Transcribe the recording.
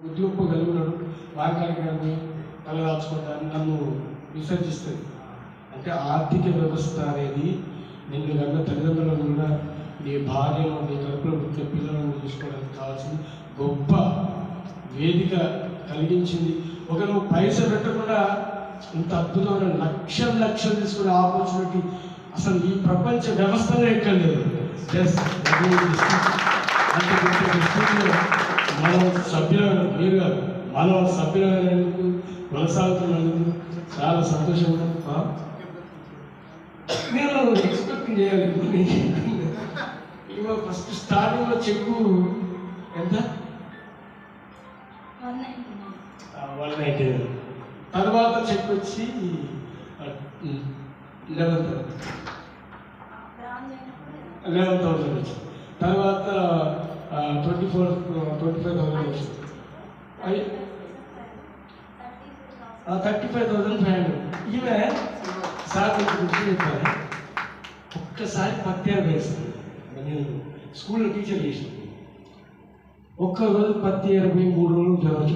ఉద్యోగం కలిగి ఉన్నాడు వాగ్దానాన్ని తలదాచుకోవడానికి నన్ను విసర్జిస్తుంది. అంటే ఆర్థిక వ్యవస్థ అనేది నిన్ను కన్నా తల్లిదండ్రులను కూడా నీ భార్యను నీ కడుపులో పుట్టిన పిల్లలను చూసుకోవడానికి కావాల్సింది గొప్ప వేదిక కలిగించింది. ఒక నువ్వు పైస పెట్టకుండా ఇంత అద్భుతమైన లక్షలు తీసుకునే ఆపర్చునిటీ అసలు ఈ ప్రపంచ వ్యవస్థలో ఎక్కడ లేదు. జస్ట్ మనం సభ్యులను మీరు మనం సభ్యులైనందుకు కొనసాగుతున్నందుకు చాలా సంతోషంగా నేను ఎక్స్పెక్ట్ చేయాలి. ఇవో ఫస్ట్ స్టార్టింగ్లో చెక్కు ఎంత 199, తర్వాత చెక్ వచ్చి 11,000 వచ్చింది. తర్వాత 25,000 వచ్చింది. 35,500. ఈమె సార్ గుర్తు చెప్పాలి. ఒక్కసారి పత్యాలు వేస్తుంది. నేను స్కూల్లో టీచర్ చేసిన ఒక్కరోజు 10, 23 రోజులు జ్వరం వచ్చి